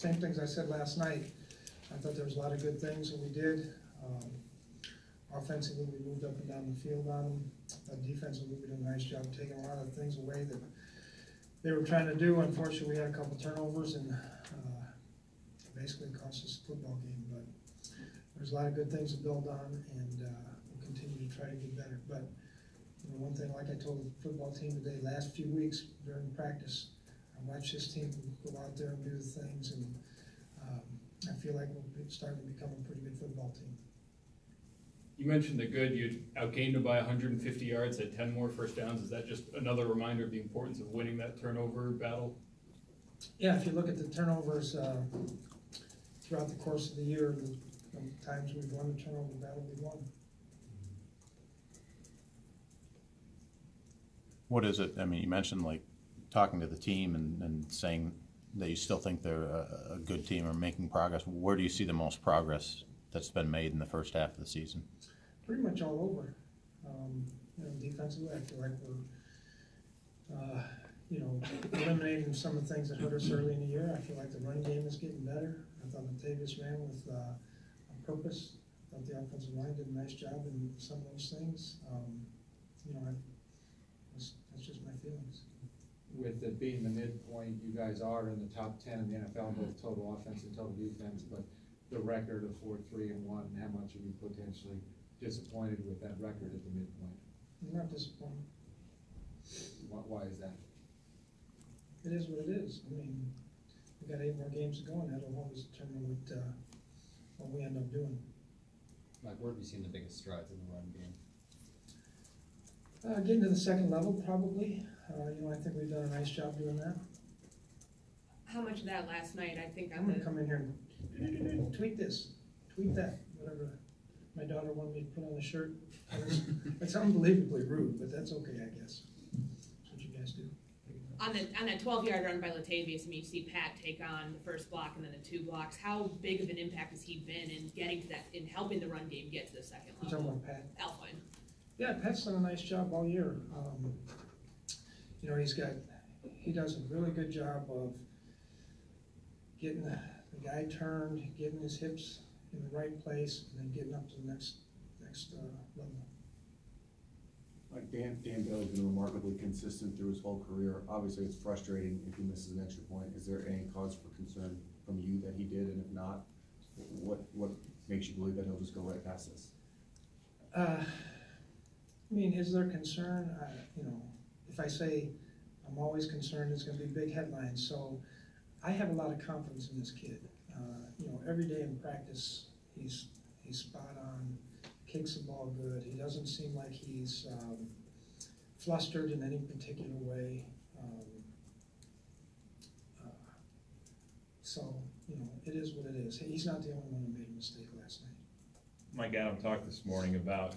same things I said last night. I thought there was a lot of good things that we did. Offensively, we moved up and down the field on them. Defensively, we did a nice job taking a lot of things away that they were trying to do. Unfortunately, we had a couple turnovers and basically cost us the football game. But there's a lot of good things to build on, and we'll continue to try to get better. But you know, one thing, like I told the football team today, last few weeks during practice, I watched this team go out there and do the things, and I feel like we're starting to become a pretty good football team. You mentioned the good. You outgained them by 150 yards, had 10 more first downs. Is that just another reminder of the importance of winning that turnover battle? Yeah, if you look at the turnovers throughout the course of the year, the times we've won the turnover battle, we won. What is it? I mean, you mentioned like talking to the team and saying that you still think they're a good team or making progress. Where do you see the most progress that's been made in the first half of the season? Pretty much all over. You know, defensively, I feel like we're, you know, eliminating some of the things that hurt us early in the year. I feel like the run game is getting better. I thought Latavius ran with a purpose. I thought the offensive line did a nice job in some of those things. You know, that's just my feelings. With it being the midpoint, you guys are in the top 10 in the NFL, both total offense and total defense, but the record of 4-3-1, how much are you potentially disappointed with that record at the midpoint? I'm not disappointed. Why is that? It is what it is. I mean, we got 8 more games to go, and that'll always determine what we end up doing. Mike, where have you seen the biggest strides in the run game? Getting to the second level, probably. You know, I think we've done a nice job doing that. How much of that last night? I think I'm going to come in here and tweet this, tweet that, whatever my daughter wanted me to put on the shirt. It's unbelievably rude, but that's okay, I guess. That's what you guys do. On that 12-yard run by Latavius, I mean, you see Pat take on the first block and then the 2 blocks. How big of an impact has he been in getting to that, in helping the run game get to the second level? You're talking about Pat? Alfine. Yeah, Pat's done a nice job all year. You know, he does a really good job of getting the guy turned, getting his hips in the right place, and then getting up to the next level. Like Dan Bailey's been remarkably consistent through his whole career. Obviously, it's frustrating if he misses an extra point. Is there any cause for concern from you that he did, and if not, what makes you believe that he'll just go right past this? I mean, is there concern? You know, if I say I'm always concerned, it's going to be big headlines. So I have a lot of confidence in this kid. You know, every day in practice, he's spot on, kicks the ball good. He doesn't seem like he's flustered in any particular way. So, you know, it is what it is. He's not the only one who made a mistake last night. Mike Adam talked this morning about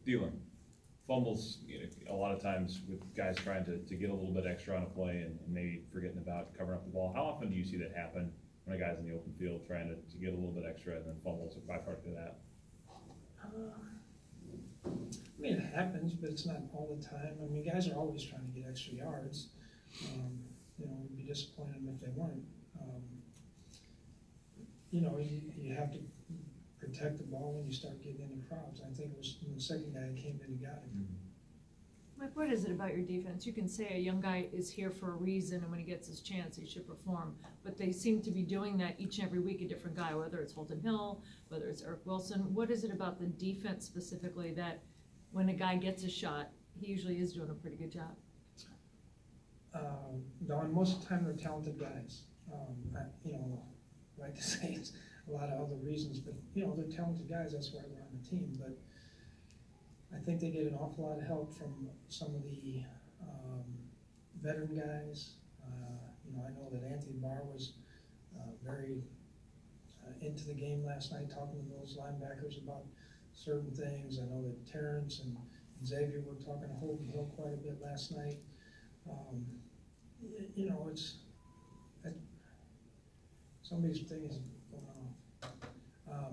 dealing fumbles. You know, a lot of times with guys trying to get a little bit extra on a play and maybe forgetting about covering up the ball. How often do you see that happen when a guy's in the open field trying to get a little bit extra and then fumbles a byproduct of that? I mean, it happens, but it's not all the time. I mean, guys are always trying to get extra yards. You know, we'd be disappointed if they weren't. You know, you have to protect the ball when you start getting into crowds. I think it was the second guy that came in and got him. Mike, what is it about your defense? You can say a young guy is here for a reason, and when he gets his chance, he should perform. But they seem to be doing that each and every week, a different guy, whether it's Holton Hill, whether it's Eric Wilson. What is it about the defense specifically that when a guy gets a shot, he usually is doing a pretty good job? Don, most of the time they're talented guys. You know, I like to say it's a lot of other reasons, but you know, they're talented guys, that's why they're on the team. But I think they get an awful lot of help from some of the veteran guys. You know, I know that Anthony Barr was very into the game last night, talking to those linebackers about certain things. I know that Terrence and Xavier were talking to Holton Hill quite a bit last night. You know, somebody's thing is going off.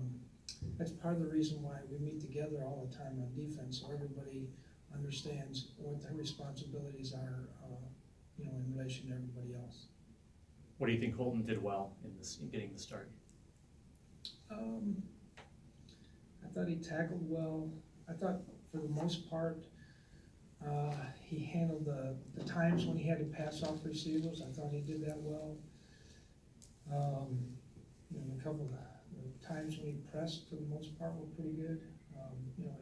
That's part of the reason why we meet together all the time on defense, so everybody understands what their responsibilities are, you know, in relation to everybody else. What do you think Holton did well in getting the start? I thought he tackled well. I thought for the most part, he handled the times when he had to pass off receivers. I thought he did that well. You know, a couple of the times when he pressed for the most part were pretty good. You know,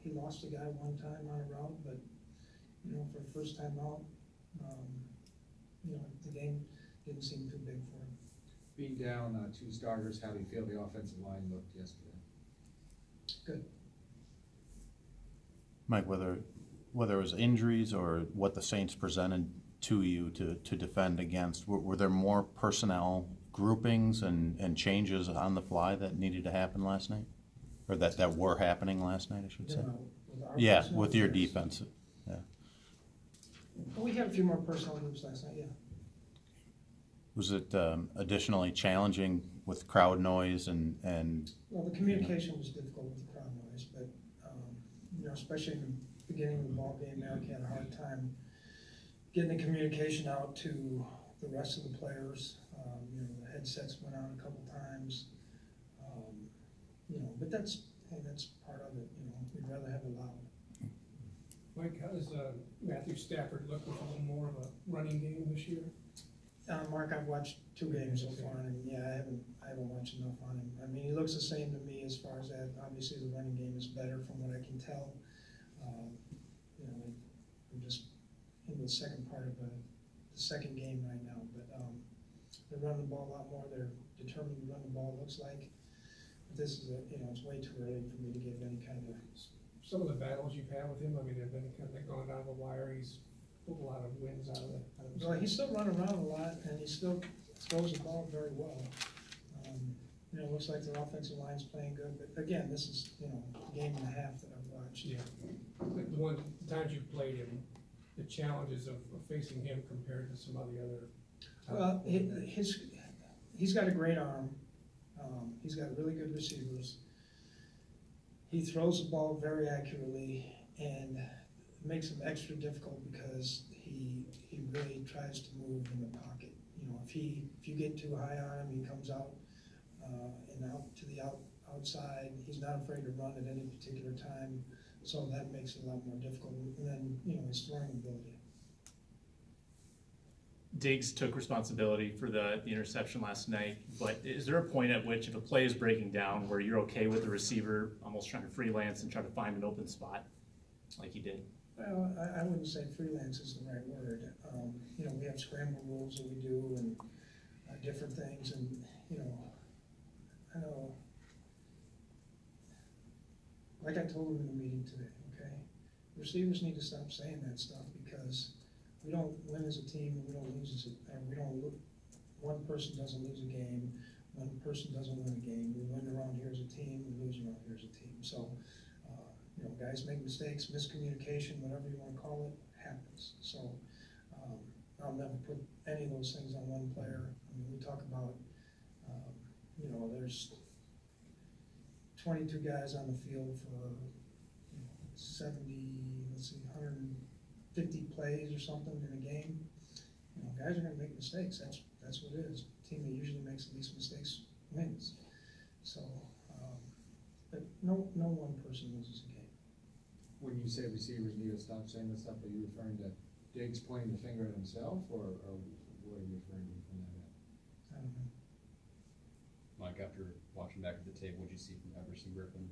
he lost a guy one time on a route, but you know, for the first time out, you know, the game didn't seem too big for him. Being down 2 starters, how do you feel the offensive line looked yesterday? Good. Mike, whether it was injuries or what the Saints presented to you to defend against, were there more personnel groupings and changes on the fly that needed to happen last night? Or that were happening last night, I should say? Yeah, with your defense. Yeah. We had a few more personnel groups last night, yeah. Was it additionally challenging with crowd noise and Well, the communication was difficult with the crowd noise, but, you know, especially in the beginning of the ball game, Eric had a hard time getting the communication out to the rest of the players. You know, the headsets went out a couple times. You know, but that's part of it, you know, we'd rather have it loud. Mike, how does Matthew Stafford look with a little more of a running game this year? Mark, I've watched 2 games so far, and yeah, I haven't watched enough on him. I mean, he looks the same to me as far as that. Obviously, the running game is better from what I can tell. You know, we're just in the second part of the second game right now, but they're running the ball a lot more. They're determined to run the ball, it looks like. But this is you know, it's way too early for me to give any kind of. Some of the battles you've had with him, I mean, they've been kind of gone down the wire. He's pulled a lot of wins out of it. Well, he's still running around a lot, and he still throws the ball very well. You know, it looks like their offensive line's playing good, but again, this is, you know, a game and a half that I've watched. Yeah. The times you've played him, the challenges of facing him compared to some of the other. Well, he's got a great arm. He's got really good receivers. He throws the ball very accurately, and it makes him extra difficult because he really tries to move in the pocket. You know, if you get too high on him, he comes out and out to the outside. He's not afraid to run at any particular time, so that makes it a lot more difficult. And then, you know, his throwing ability. Diggs took responsibility for the interception last night, but is there a point at which if a play is breaking down where you're okay with the receiver almost trying to freelance and try to find an open spot like he did? Well, I wouldn't say freelance is the right word. You know, we have scramble rules that we do and different things, and, you know, I know, like I told him in the meeting today, okay? Receivers need to stop saying that stuff because we don't win as a team, we don't lose as one person doesn't lose a game, one person doesn't win a game. We win around here as a team, we lose around here as a team. So, you know, guys make mistakes, miscommunication, whatever you want to call it, happens. So, I'll never put any of those things on one player. I mean, we talk about, you know, there's 22 guys on the field for, you know, 150 plays or something in a game. You know, guys are going to make mistakes. That's what it is. A team that usually makes the least mistakes wins. So, but no one person loses a game. When you say receivers need to stop saying this stuff, are you referring to Diggs pointing the finger at himself, or what are you referring to from that? I don't know. Mike, after watching back at the tape, what did you see from Everson Griffin?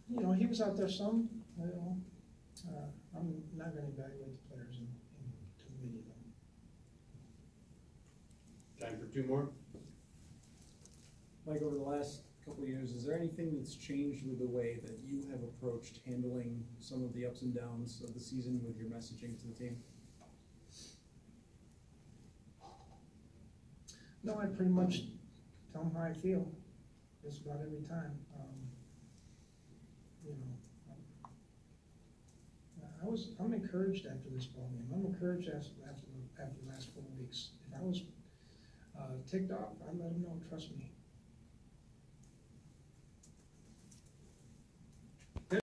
You know, he was out there some. You know, I'm not going to evaluate the players in too many of them. Time for 2 more. Mike, over the last couple of years, is there anything that's changed with the way that you have approached handling some of the ups and downs of the season with your messaging to the team? No, I pretty much tell them how I feel just about every time. You know, I'm encouraged after this ball game. I'm encouraged after the last 4 weeks. If I was ticked off, I'd let them know. Trust me.